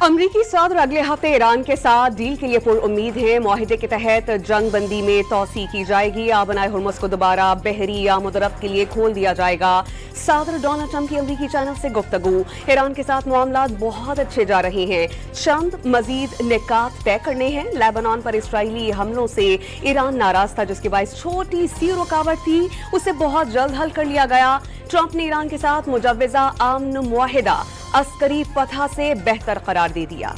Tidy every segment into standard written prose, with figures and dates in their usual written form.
अमरीकी सदर अगले हफ्ते ईरान के साथ डील के लिए पुरउम्मीद हैं। मुआहिदे के तहत जंग बंदी में तोसी की जाएगी। आबनाए हुर्मुज़ को दोबारा बहरी आमद-ओ-रफ्त के लिए खोल दिया जाएगा। सदर डोनाल्ड ट्रंप की अमरीकी चैनल से गुफ्तगू। ईरान के साथ मामलात बहुत अच्छे जा रहे हैं। चंद मजीद निकात तय करने हैं। लेबनान पर इसराइली हमलों से ईरान नाराज था, जिसके बायस छोटी सी रुकावट थी, उसे बहुत जल्द हल कर लिया गया। ट्रंप ने ईरान के साथ मुजव्वज़ा अमन मुआहिदा अस्करी फतह से बेहतर करार दे दिया।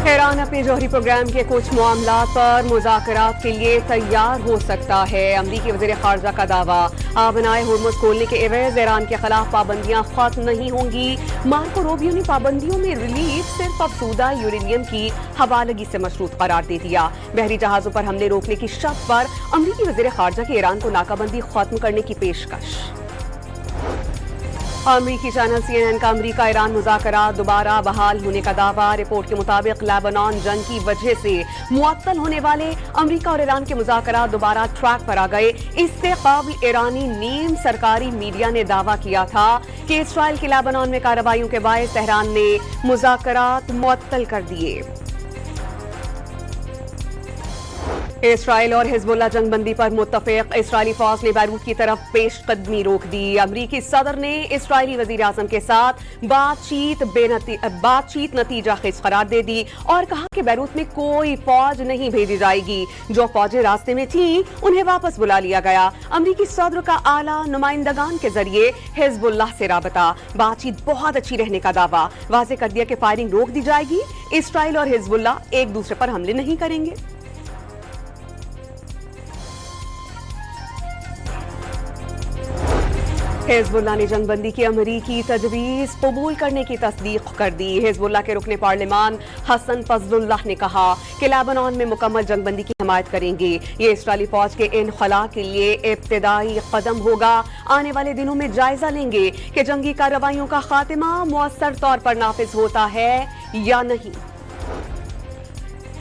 ईरान अपने जौहरी प्रोग्राम के कुछ मामलात पर मुज़ाकरात के लिए तैयार हो सकता है। अमरीकी वज़ीर ख़ारजा का दावा, आबनाए हुर्मुज़ खोलने के एवज़ ईरान के खिलाफ पाबंदियां खत्म नहीं होंगी। मार्को रूबियो ने पाबंदियों में रिलीफ सिर्फ अफसूदा यूरेनियम की हवालगी से मशरूत करार दे दिया। बहरी जहाजों पर हमले रोकने की शर्त पर अमरीकी वज़ीर ख़ारजा की ईरान को नाकाबंदी खत्म करने की पेशकश। अमरीकी चैनल CNN का अमरीका ईरान मुज़ाकरात दोबारा बहाल होने का दावा। रिपोर्ट के मुताबिक लेबनान जंग की वजह से मुअत्तल होने वाले अमरीका और ईरान के मुज़ाकरात दोबारा ट्रैक पर आ गए। इससे कबल ईरानी नीम सरकारी मीडिया ने दावा किया था कि इसराइल की लेबनान में कार्रवाइयों के बायस तेहरान ने मुज़ाकरात मुअत्तल कर दिए। इसराइल और हिजबुल्लाह जंगबंदी पर मुत्तफिक। इसराइली फौज ने बैरूत की तरफ पेशकदमी रोक दी। अमरीकी सदर ने इसराइली वजीर आजम के साथ बातचीत नतीजा खेज करार दे दी और कहा कि बैरूत में कोई फौज नहीं भेजी जाएगी। जो फौजें रास्ते में थीं उन्हें वापस बुला लिया गया। अमरीकी सदर का आला नुमाइंदगान के जरिए हिजबुल्लाह से राबता। बातचीत बहुत अच्छी रहने का दावा। वाज़ेह कर दिया कि फायरिंग रोक दी जाएगी। इसराइल और हिजबुल्लाह एक दूसरे पर हमले नहीं करेंगे। हिजबुल्लाह ने जंगबंदी की अमरीकी तजवीज़ कबूल करने की तस्दीक कर दी। हिजबुल्लाह के रुकने पार्लिमान हसन फजलुल्लाह ने कहा कि लेबनान में मुकम्मल जंगबंदी की हिमायत करेंगे। ये इसराइली फौज के इनखला के लिए इब्तिदाई कदम होगा। आने वाले दिनों में जायजा लेंगे कि जंगी कार्रवाइयों का खात्मा मुअस्सर तौर पर नाफिज होता है या नहीं।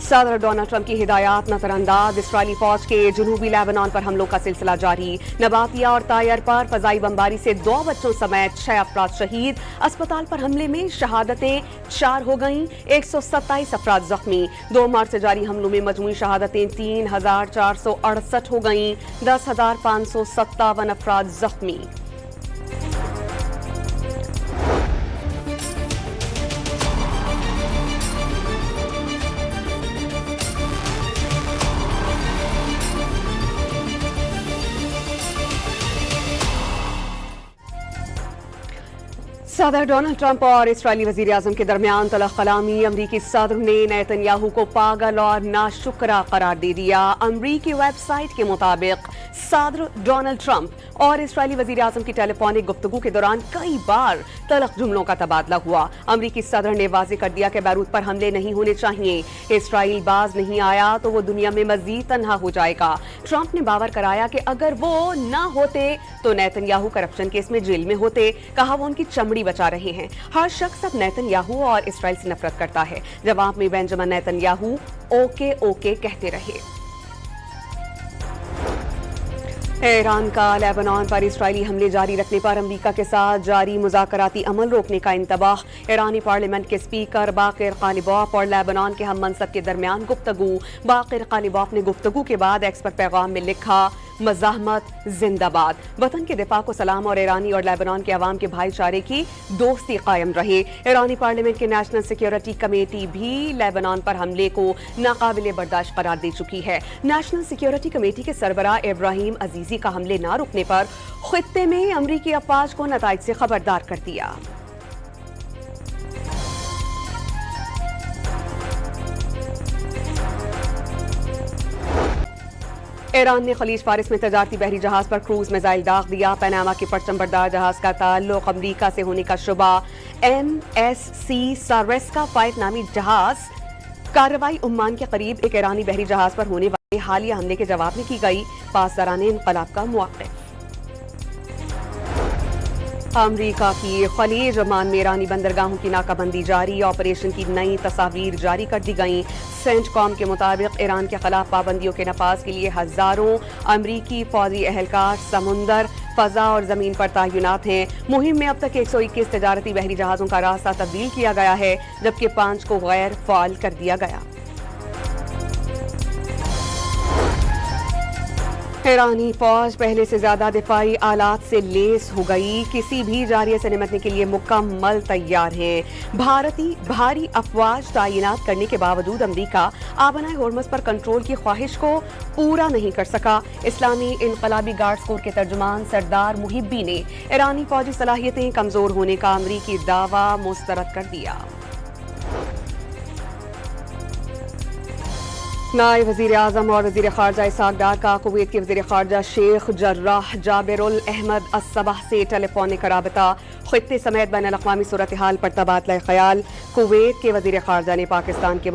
सदर डोनाल्ड ट्रंप की हिदायत नजरअंदाज। इसराइली फौज के जनूबी लेबनान पर हमलों का सिलसिला जारी। नबातिया और तायर पर फजाई बमबारी से 2 बच्चों समेत 6 अफराद शहीद। अस्पताल पर हमले में शहादतें 4 हो गईं, 127 अफराद जख्मी। 2 मार्च से जारी हमलों में मजमूई शहादतें 3468 हो गईं, 10,557 अफराद जख्मी। सदर डोनाल्ड ट्रंप और इसराइली वजीर आजम के दरमियान तलख कलामी। अमरीकी सदर ने नेतन्याहू को पागल और नाशुक्रा करार दे दिया। अमरीकी वेबसाइट के मुताबिक सदर डोनाल्ड ट्रंप और इसराइली वजीर आजम की टेलीफोनिक गुफ्तगू के दौरान कई बार तलख जुमलों का तबादला हुआ। अमरीकी सदर ने वाज़ेह कर दिया कि बैरूत पर हमले नहीं होने चाहिए। इसराइल बाज नहीं आया तो वो दुनिया में मजीद तन्हा हो जाएगा। ट्रंप ने बावर कराया कि अगर वो न होते तो नेतन्याहू करप्शन केस में जेल में होते। कहा वो उनकी चमड़ी बचा रहे हैं। हर शख्स अब नेतन्याहू और इसराइल से नफरत करता है। जवाब में बेंजामिन नेतन्याहू ओके ओके कहते रहे। ईरान का लेबनान पर इसराइली हमले जारी रखने पर अमरीका के साथ जारी मुज़ाकराती अमल रोकने का इंतबाह। ईरानी पार्लियामेंट के स्पीकर बाक़िर क़ालिबॉफ और लेबनान के हम मनसब के दरमियान गुफ्तगू। बाक़िर क़ालिबॉफ ने गुफ्तगू के बाद एक्स पर पैगाम में लिखा, मज़ाहमत जिंदाबाद। वतन के दिफा को सलाम और ईरानी और लेबनान के अवाम के भाईचारे की दोस्ती कायम रहे। ईरानी पार्लियामेंट की नेशनल सिक्योरिटी कमेटी भी लेबनान पर हमले को नाकाबिले बर्दाश्त करार दे चुकी है। नेशनल सिक्योरिटी कमेटी के सरबराह इब्राहिम अजीजी का हमले न रुकने पर खित्ते में अमरीकी अफवाज को नताइज से खबरदार कर दिया। ईरान ने खलीज फारिस में तजारती बहरी जहाज पर क्रूज मिसाइल दाग दिया। पनामा के परचम बरदार जहाज का ताल्लुक अमरीका से होने का शुबा। MSC सारेस्का 5 नामी जहाज कार्रवाई उम्मान के करीब एक ईरानी बहरी जहाज पर होने वाले हालिया हमले के जवाब में की गई पासदाराने इनकलाब का मौक़िफ़। امریکہ کی خلیج عمان میں ایرانی بندرگاہوں کی ناکابندی جاری، آپریشن کی نئی تصاویر جاری کر دی گئیں۔ سینٹ کام کے مطابق ایران کے خلاف پابندیوں کے نفاذ کے لیے ہزاروں امریکی فوجی اہلکار سمندر، فضا اور زمین پر تعینات ہیں۔ مہم میں اب تک 121 تجارتی بحری جہازوں کا راستہ تبدیل کیا گیا ہے، جبکہ 5 کو غیر فعال کر دیا گیا۔ ایرانی فوج پہلے سے زیادہ دفاعی آلات سے لیس ہو گئی، کسی بھی جاریہ سے نمٹنے کے لیے مکمل تیار ہیں۔ بھارتی بھاری افواج تعینات کرنے کے باوجود امریکہ آبنائے ہورمز پر کنٹرول کی خواہش کو پورا نہیں کر سکا۔ اسلامی انقلابی گارڈز کور کے ترجمان سردار محبی نے ایرانی فوجی صلاحیتیں کمزور ہونے کا امریکی دعویٰ مسترد کر دیا۔ نائب وزیر اعظم اور وزیر خارجہ اسحاق ڈار کا کویت کے وزیر خارجہ شیخ جراح جابر الاحمد الصباح سے ٹیلی فونک رابطہ، خطے سمیت بین الاقوامی صورتحال پر تبادلہ خیال۔ کویت کے وزیر خارجہ نے پاکستان کے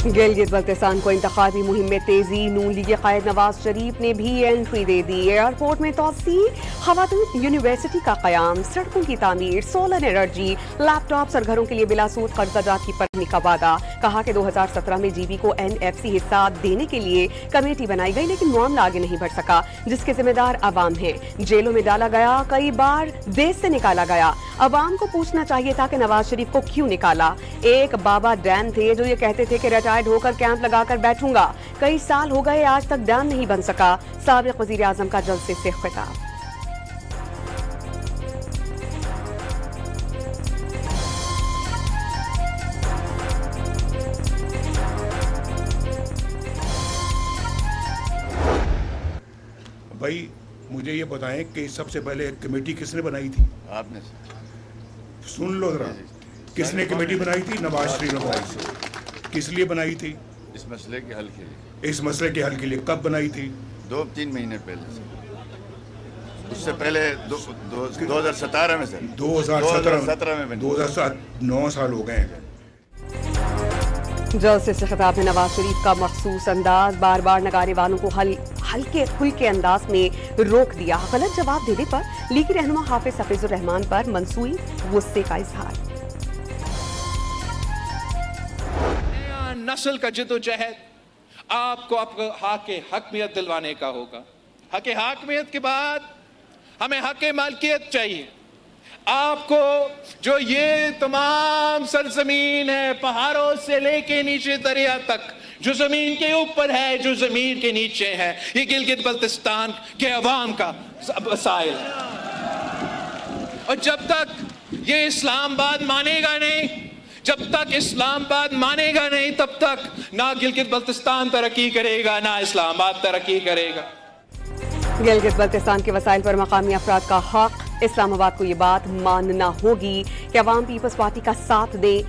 گلگت بلتستان کو انتخابی مہم میں تیزی، نون لیگ قائد نواز شریف نے بھی انٹری دے دی۔ ایئرپورٹ میں توسیع، خواتین یونیورسٹی کا قیام، سڑکوں کی تعمیر، سولر انرجی، لیپ ٹاپس اور گھروں کے لیے بلا سود قرضہ جات کی فراہمی کا وعدہ۔ کہا کہ 2017 میں جی بی کو NFC حصہ دینے کے لیے کمیٹی بنائی گئی، لیکن معاملہ آگے نہیں بڑھ سکا، جس کے ذمہ دار عوام ہیں۔ جیلوں میں ڈالا گیا، کئی بار دیش سے نکالا گیا۔ عوام کو پوچھنا چاہیے تھا کہ نواز شریف کو کیوں نکالا۔ ایک بابا ڈیم تھے جو یہ کہتے تھے کہ ریٹائرڈ ہو کر کیمپ لگا کر بیٹھوں گا، کئی سال ہو گئے آج تک ڈیم نہیں بن سکا۔ سابق وزیر اعظم کا جلسے سے خطاب۔ بھائی مجھے یہ بتائیں کہ سب سے پہلے کمیٹی کس نے بنائی تھی؟ آپ نے سن لو ذرا، کس نے کمیٹی بنائی تھی؟ نواز شریف نے بنائی تھی۔ کس لیے بنائی تھی؟ اس مسئلے کے حل کے لیے۔ اس مسئلے کے حل کے لیے کب بنائی تھی؟ 2-3 مہینے پہلے سے، اس سے پہلے 2017 میں سر 2017 میں بنی۔ 2007 9 سال ہو گئے ہیں۔ جلسے سے خطاب میں نواز شریف کا مخصوص انداز، بار بار نگارے والوں کو ہلکے پھلکے انداز میں روک دیا۔ غلط جواب دینے پر لیگی رہنما حافظ حفیظ الرحمان پر منسوئی غصے کا اظہار۔ نسل کا جدوجہد آپ کو حق حاکمیت دلوانے کا ہوگا۔ حق حاکمیت کے بعد ہمیں حق مالکیت چاہیے۔ آپ کو جو یہ تمام سرزمین ہے، پہاڑوں سے لے کے نیچے دریا تک، جو زمین کے اوپر ہے، جو زمین کے نیچے ہے، یہ گلگت بلتستان کے عوام کا مسائل ہے۔ اور جب تک یہ اسلام آباد مانے گا نہیں، جب تک اسلام آباد مانے گا نہیں، تب تک نہ گلگت بلتستان ترقی کرے گا، نہ اسلام آباد ترقی کرے گا۔ گلگت بلتستان کے وسائل پر مقامی افراد کا حق، اسلام آباد کو یہ بات ماننا ہوگی کہ عوام پیپلز پارٹی کا ساتھ دیں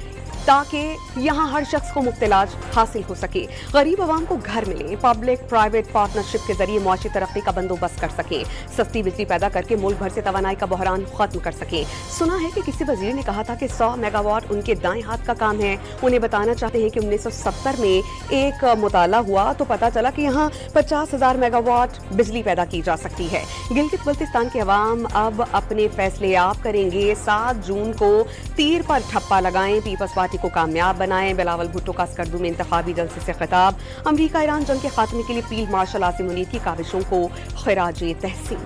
تاکہ یہاں ہر شخص کو مفت علاج حاصل ہو سکے، غریب عوام کو گھر ملے، پبلک پرائیویٹ پارٹنرشپ کے ذریعے معاشی ترقی کا بندوبست کر سکیں، سستی بجلی پیدا کر کے ملک بھر سے توانائی کا بحران ختم کر سکیں۔ سنا ہے کہ کسی وزیر نے کہا تھا کہ 100 میگا واٹ ان کے دائیں ہاتھ کا کام ہے۔ انہیں بتانا چاہتے ہیں کہ 1970 میں ایک مطالعہ ہوا تو پتا چلا کہ یہاں 50,000 میگا واٹ بجلی پیدا کی جا سکتی ہے۔ گلگت بلتستان کے عوام اب اپنے فیصلے آپ کریں گے۔ 7 جون کو تیر پر ٹھپا لگائیں، پیپلز پارٹی کو کامیاب بنائیں۔ بلاول بھٹو کا اسکردو میں انتخابی جلسے سے خطاب۔ امریکہ ایران جنگ کے خاتمے کے لیے فیلڈ مارشل عاصم منیر کی کاوشوں کو خراج تحسین۔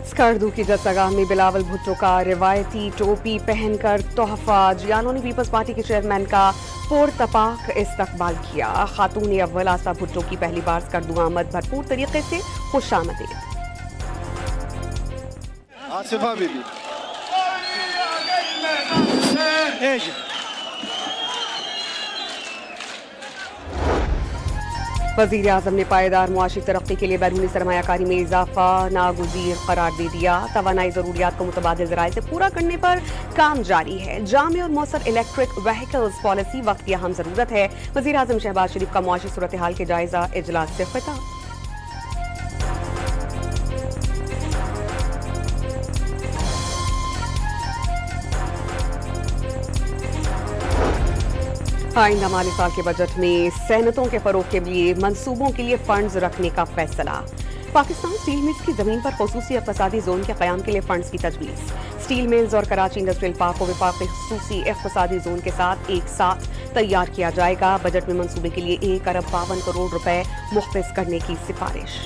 اسکردو کی جلسہگاہ میں بلاول بھٹو کا روایتی ٹوپی پہن کر تحفہ، جیالوں نے پیپلز پارٹی کے چیئرمین کا پرتپاک استقبال کیا۔ خاتون اول آسا بھٹو کی پہلی بار اسکردو آمد بھرپور طریقے سے خوش آمدید۔ آصفہ بی بی वज़ीर आज़म ने पायदार मुआशी तरक्की के लिए बैरूनी सरमायाकारी में इजाफा नागुज़ीर करार दे दिया। तवानाई ज़रूरियात को मुतबादिल ज़राए से पूरा करने पर काम जारी है। जामे और मौसर इलेक्ट्रिक व्हीकल्स पॉलिसी वक्त की अहम ज़रूरत है। वज़ीर आज़म शहबाज शरीफ का मुआशी सूरत हाल के जायज़ा इजलास से खिताब। आइंदा माली साल के बजट में सैनतों के फरोग के लिए मंसूबों के लिए फंड्स रखने का फैसला। पाकिस्तान स्टील मिल्स की जमीन पर खसूसी इक़्तिसादी जोन के क़याम के लिए फंड्स की तजवीज़। स्टील मिल्स और कराची इंडस्ट्रियल पार्क को विफाक़ी खसूसी इक़्तिसादी जोन के साथ एक साथ तैयार किया जाएगा। बजट में मंसूबे के लिए 1 अरब 52 करोड़ रुपए मुख्तस करने की सिफारिश।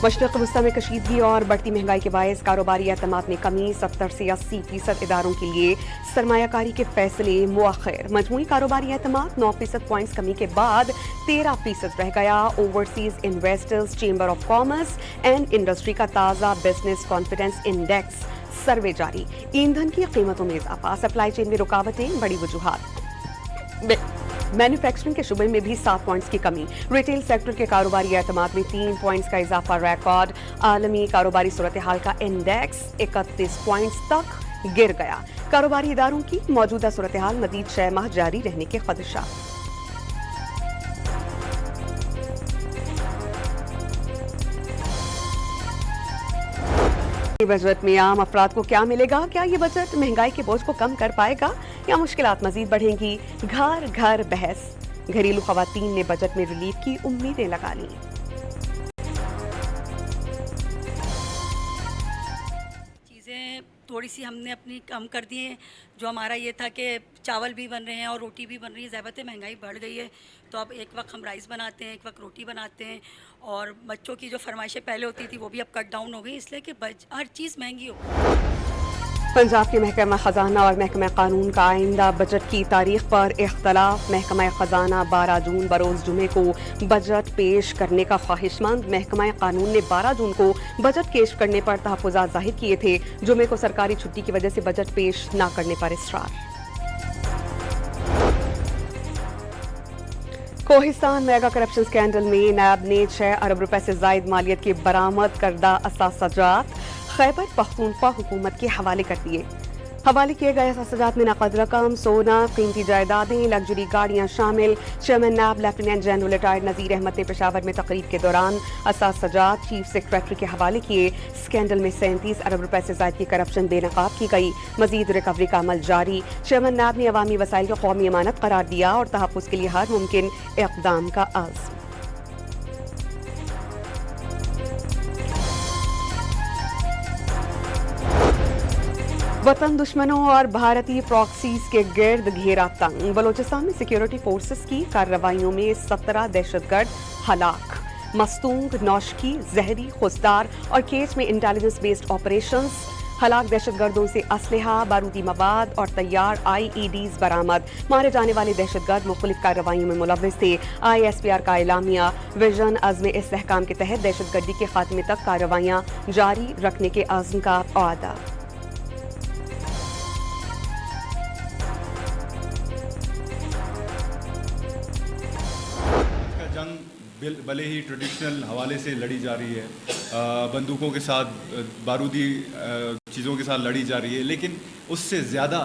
मशरक़ वस्ता में कशीदगी और बढ़ती महंगाई के बायस कारोबारी एतमाद में कमी। 70 से 80% इदारों के लिए सरमायाकारी के फैसले मुअख्खर। मजमूई कारोबारी एतमाद 9% पॉइंट्स कमी के बाद 13% रह गया। Overseas investors chamber of commerce and industry का ताज़ा बिजनेस कॉन्फिडेंस इंडेक्स सर्वे जारी। ईंधन की कीमतों में इजाफा, सप्लाई चेन में रुकावटें, बड़ी वजूहात। मैन्युफैक्चरिंग के शुबे में भी 7 पॉइंट्स की कमी। रिटेल सेक्टर के कारोबारी एतमाद में 3 पॉइंट्स का इजाफा रिकॉर्ड। आलमी कारोबारी सूरत हाल का इंडेक्स 31 पॉइंट्स तक गिर गया। कारोबारी इदारों की मौजूदा सूरत हाल मजीद 6 माह जारी रहने के खदशा। बजट में आम अफराद को क्या मिलेगा? क्या ये बजट महंगाई के बोझ को कम कर पाएगा या मुश्किलात मजीद बढ़ेंगी? घर घर बहस। घरेलू खवातीन ने बजट में रिलीफ की उम्मीदें लगा ली। चीज़ें थोड़ी सी हमने अपनी कम कर दी हैं। जो हमारा ये था कि चावल भी बन रहे हैं और रोटी भी बन रही है। ज़ाहिर है महंगाई बढ़ गई है, तो अब एक वक्त हम राइस बनाते हैं, एक वक्त रोटी बनाते हैं। और बच्चों की जो फरमाइशें पहले होती थी वो भी अब कट डाउन हो गई, इसलिए कि हर चीज़ महंगी हो गई। पंजाब के महकमा खजाना और महकमा कानून का आइंदा बजट की तारीख पर इख्तलाफ। महकमा खजाना 12 जून बरोज़ जुमे को बजट पेश करने का ख्वाहिशमंद। महकमा कानून ने 12 जून को बजट पेश करने पर तहफ़्फ़ुज़ात ज़ाहिर किए थे। जुमे को सरकारी छुट्टी की वजह से बजट पेश न करने पर इसरार। कोहिस्तान मेगा करप्शन स्कैंडल में नैब ने 6 अरब रुपए से जायद मालियत के बरामद करदा असासजात खैबर पख्तूनख्वा हुकूमत के हवाले कर दिए। हवाले किए गए असासजात में नकद रकम, सोना, कीमती जायदादें, लग्जरी गाड़ियां शामिल। चेयरमैन नैब लेफ्टिनेंट जनरल रिटायर्ड नज़ीर अहमद ने पेशावर में तकरीब के दौरान असासजात चीफ सेक्रेटरी के हवाले किए। स्कैंडल में 37 अरब रुपए से ज़ायद की करप्शन बेनकाब की गई। मजीद रिकवरी का अमल जारी। चेयरमैन नैब ने अवामी वसाइल को कौमी अमानत करार दिया और तहफ़्फ़ुज़ के लिए हर मुमकिन इक़दाम का आज़म। वतन दुश्मनों और भारतीय प्रॉक्सीज के गिर्द घेरा तंग। बलोचिस्तान में सिक्योरिटी फोर्सेस की कार्रवाइयों में 17 दहशतगर्द हलाक। मस्तूंग, नौशकी, जहरी, खुसदार और केच में इंटेलिजेंस बेस्ड ऑपरेशंस। हलाक दहशतगर्दों से असलहा, बारूदी मवाद और तैयार IEDs बरामद। मारे जाने वाले दहशतगर्द मुख्तलिफ कार्रवाइयों में मुलव्विस थे। ISPR का एलामिया। विजन अज़्म इस्तेहकाम के तहत दहशतगर्दी के खात्मे तक कार्रवाइयाँ जारी रखने के अज़्म का वादा। भले ही ट्रेडिशनल हवाले से लड़ी जा रही है, बंदूकों के साथ, बारूदी चीज़ों के साथ लड़ी जा रही है, लेकिन उससे ज़्यादा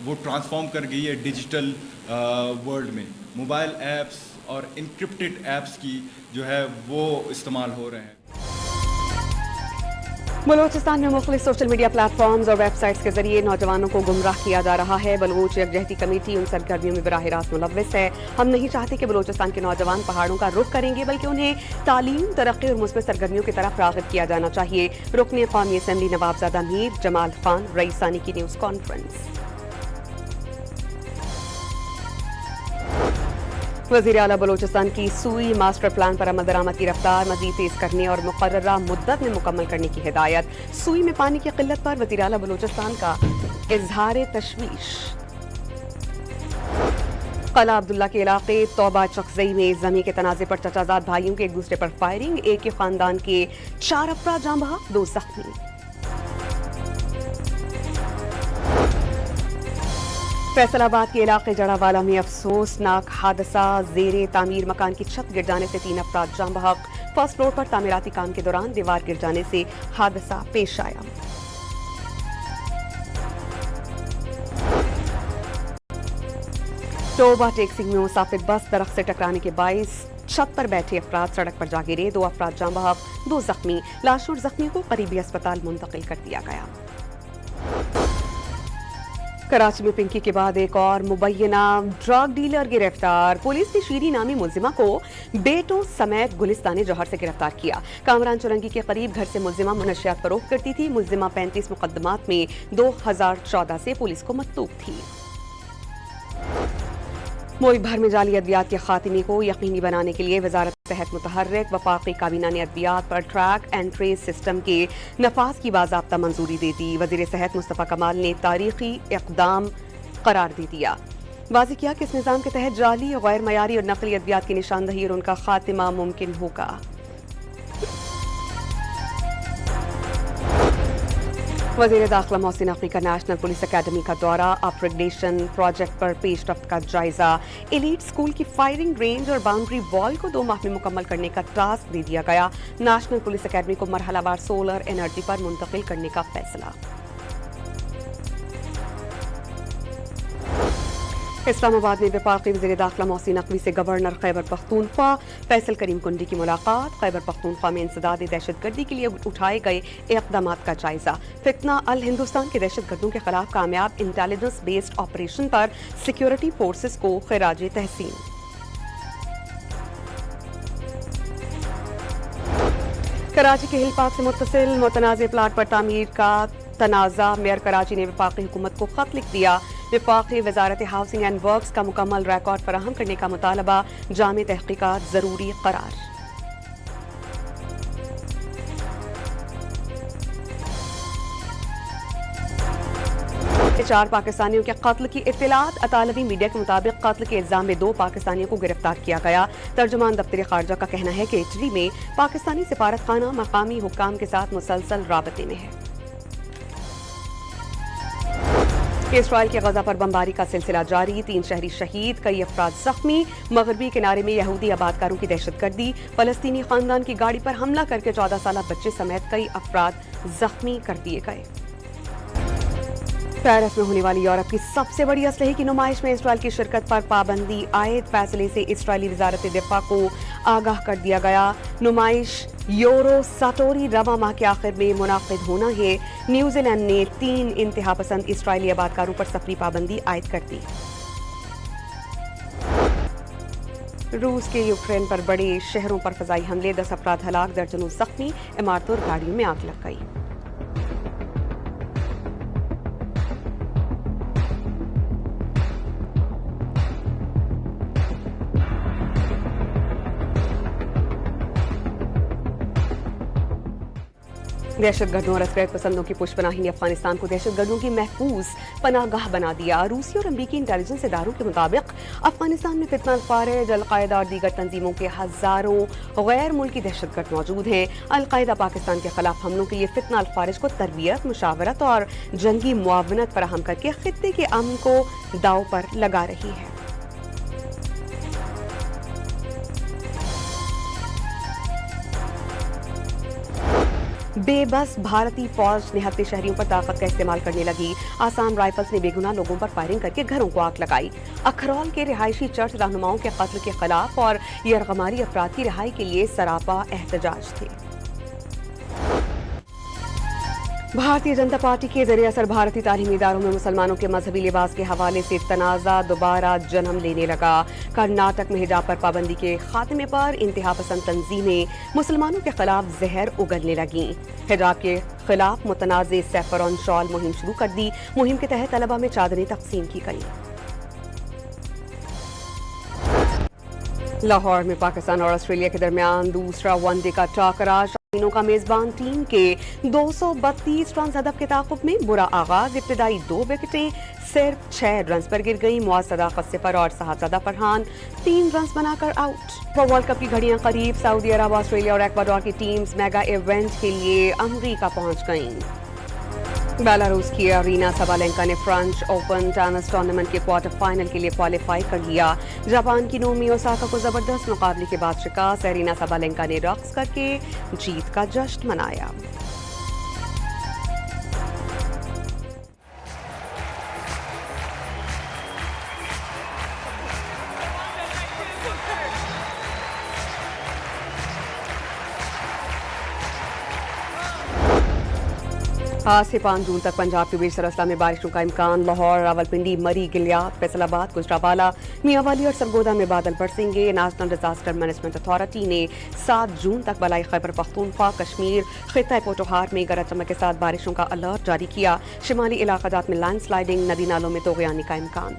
वो ट्रांसफॉर्म कर गई है डिजिटल वर्ल्ड में। मोबाइल ऐप्स और इनक्रिप्टेड ऐप्स की जो है वो इस्तेमाल हो रहे हैं। बलोचिस्तान में मुख्तलिफ सोशल मीडिया प्लेटफॉर्म्स और वेबसाइट्स के जरिए नौजवानों को गुमराह किया जा रहा है। बलूच यकजहती कमेटी उन सरगर्मियों में बराह रास्त मुलव्विस है। हम नहीं चाहते कि बलोचिस्तान के नौजवान पहाड़ों का रुख करेंगे, बल्कि उन्हें तालीम, तरक्की और मुस्बत सरगर्मियों की तरफ राग़िब किया जाना चाहिए। रुकन क़ौमी असम्बली नवाबजादा मीर जमाल खान रईसानी की न्यूज़ कॉन्फ्रेंस। वज़ीर आला बलोचिस्तान की सुई मास्टर प्लान पर अमल दरामद की रफ्तार मज़ीद तेज़ करने और मुक़र्ररा मुद्दत में मुकम्मल करने की हिदायत। सुई में पानी की किल्लत पर वज़ीर आला बलोचिस्तान का इज़हार तशवीश। कला अब्दुल्ला के इलाके तौबा चकजई में ज़मीन के तनाज़े पर चचाजाद भाइयों के एक दूसरे पर फायरिंग। एक ही खानदान के 4 अफराद जाँ बहा, 2 जख्मी। फैसल आबाद के इलाके जड़ावाला में अफसोसनाक हादसा, ज़ेरे तामीर मकान की छत गिर जाने से 3 अफराद जाँ बहक। फर्स्ट फ्लोर पर तामीराती काम के दौरान दीवार गिर जाने से हादसा पेश आया। टोबा टेक्सिंग में मुसाफिर बस दरख्त से टकराने के बाइस छत पर बैठे अफराद सड़क पर जा गिरे। 2 अफराद जाँ बहक, 2 जख्मी। लाश और जख्मी को करीबी अस्पताल मुंतकिल कर दिया गया। कराची में पिंकी के बाद एक और मुबैना ड्रग डीलर गिरफ्तार। पुलिस ने शीरी नामी मुलजिमा को बेटों समेत गुलिस्तान जौहर से गिरफ्तार किया। कामरान चुरंगी के करीब घर से मुलजिमा मनशियात फरोख्त करती थी। मुलजिमा 35 मुकदमात में 2014 से पुलिस को मतलूब थी। मुल्क भर में जाली अद्वियात के खात्मे को यकीनी बनाने के लिए वजारत सेहत मुतहर्रिक। वफाकी काबीना ने अद्वियात पर ट्रैक एंड ट्रेस सिस्टम के नफाज की बाज़ाब्ता मंजूरी दे दी। वज़ीर सेहत मुस्तफ़ा कमाल ने तारीखी इक़दाम करार दे दिया। वाज़ेह किया कि इस निज़ाम के तहत जाली, गैर मयारी और नकली अद्वियात की निशानदही और उनका खात्मा मुमकिन होगा। वज़ीर दाखिला मोहसिन नकवी का नेशनल पुलिस अकेडमी का दौरा। अपग्रेडेशन प्रोजेक्ट पर पेशरफ्त का जायजा। एलीट स्कूल की फायरिंग रेंज और बाउंड्री वॉल को 2 माह में मुकम्मल करने का टास्क दे दिया गया। नेशनल पुलिस अकेडमी को मरहलावार सोलर एनर्जी पर मुंतकिल करने का फैसला। इस्लामाबाद में वफाकी वज़ीर दाखिला मोहसिन नकवी से गवर्नर खैबर पख्तूनख्वा फैसल करीम कुंडी की मुलाकात। खैबर पख्तूनख्वा में इंसदाद दहशतगर्दी के लिए उठाए गए इक़दामात का जायजा। फितना अल हिंदुस्तान के दहशतगर्दों के खिलाफ कामयाब इंटेलिजेंस बेस्ड ऑपरेशन पर सिक्योरिटी फोर्सेस को खिराज तहसीन। कराची के हिल पार्क से मुत्तसिल मुतनाज़ प्लाट पर तामीर का तनाज़ा। मेयर कराची ने वफाकी हुकूमत को खत लिख दिया। वफाकी वजारत हाउसिंग एंड वर्क्स का मुकम्मल रिकॉर्ड फराहम करने का मुतालबा। जामे तहकीकात जरूरी करार। चार पाकिस्तानियों के कत्ल की इत्तलात। अतालवी मीडिया के मुताबिक कत्ल के इल्जाम में 2 पाकिस्तानियों को गिरफ्तार किया गया। तर्जुमान दफ्तर खारजा का कहना है कि इटली में पाकिस्तानी सिफारत खाना मकामी हुक्काम के साथ मुसलसल राबते में है। इस्राइल के गजा पर बमबारी का सिलसिला जारी। 3 शहरी शहीद, कई अफराद जख्मी। मगरबी किनारे में यहूदी आबादकारों की दहशतगर्दी। फलस्तीनी खानदान की गाड़ी पर हमला करके 14 साल बच्चे समेत कई अफराद जख्मी कर दिए गए। पेरिस में होने वाली यूरोप की सबसे बड़ी असलहे की नुमाइश में इस्राइल की शिरकत पर पाबंदी आयद फैसले से इस्राइली वजारत दिफा को आगाह कर दिया गया। नुमाइश यूरो साटोरी रवा माह के आखिर में मुनाकिद होना है। न्यूजीलैंड ने 3 इंतहा पसंद इस्राइली आबादकारों पर सफरी पाबंदी आयद कर दी। रूस के यूक्रेन पर बड़े शहरों पर फजाई हमले, 10 अफराद हलाक, दर्जनों जख्मी। इमारतों और गाड़ियों में आग लग गई। दहशतगर्दों और असरत पसंदों की पुष्पनाही ने अफगानिस्तान को दहशतगर्दों की महफूज पनाहगाह बना दिया। रूसी और अमरीकी इंटेलिजेंस इदारों के मुताबिक अफगानिस्तान में फितना अल-फारिज, अल-कायदा और दीगर तंजीमों के हजारों गैर मुल्की दहशतगर्द मौजूद हैं। अल-कायदा पाकिस्तान के खिलाफ हमलों के लिए फितना अल-फारिज को तरबियत, मुशावरत और जंगी मुआवनत फराहम करके खित्ते के अमन को दांव पर लगा रही है। बेबस भारतीय फौज निहत्थे शहरियों पर ताकत का इस्तेमाल करने लगी। आसाम राइफल्स ने बेगुनाह लोगों पर फायरिंग करके घरों को आग लगाई। अखरौल के रिहायशी चर्च रहनुमाओं के कत्ल के खिलाफ और यरगमारी अफराद की रिहाई के लिए सरापा एहतजाज थे। भारतीय जनता पार्टी के ज़रिए असर भारतीय तालीमी इदारों में मुसलमानों के मजहबी लिबास के हवाले से तनाज़ा दोबारा जन्म लेने लगा। कर्नाटक में हिजाब पर पाबंदी के खात्मे पर इंतहा पसंद तंजीमें मुसलमानों के खिलाफ जहर उगलने लगीं। हिजाब के खिलाफ मुतनाज़ सैफरॉन शॉल मुहिम शुरू कर दी। मुहिम के तहत तलबा में चादरें तकसीम की गई। लाहौर में पाकिस्तान और ऑस्ट्रेलिया के दरमियान दूसरा वनडे का टाकरा। शाहीनों का मेजबान टीम के 232 रन हदफ के ताक़ुब में बुरा आगाज। इब्तिदाई 2 विकेटें सिर्फ 6 रन पर गिर गई। मुआज़ सदाकत सिफर और साहबजादा फरहान 3 रन बनाकर आउट। वर्ल्ड कप की घड़ियां करीब। सऊदी अरब, ऑस्ट्रेलिया और इक्वाडोर की टीम्स मेगा इवेंट के लिए अमरीका पहुंच गईं। बेलारूस की अरीना सबालेंका ने फ्रेंच ओपन टेनिस टूर्नामेंट के क्वार्टर फाइनल के लिए क्वालिफाई कर लिया। जापान की नोमी ओसाका को जबरदस्त मुकाबले के बाद शिकस्त। अरीना सबालेंका ने रक्स करके जीत का जश्न मनाया। आज से 5 जून तक पंजाब के वीर सरसला में बारिशों का इम्कान। लाहौर, रावलपिंडी, मरी, गिलियात, फैसलाबाद, गुजरावाला, मियांवाली और सरगोदा में बादल बरसेंगे। नेशनल डिजास्टर मैनेजमेंट अथॉरिटी ने 7 जून तक बलाई खैबर पख्तूनख्वा, कश्मीर, खित्ता पोटोहार में गरज चमक के साथ बारिशों का अलर्ट जारी किया। शिमाली इलाकाजात में लैंड स्लाइडिंग, नदी नालों में तोगयानी का इम्कान।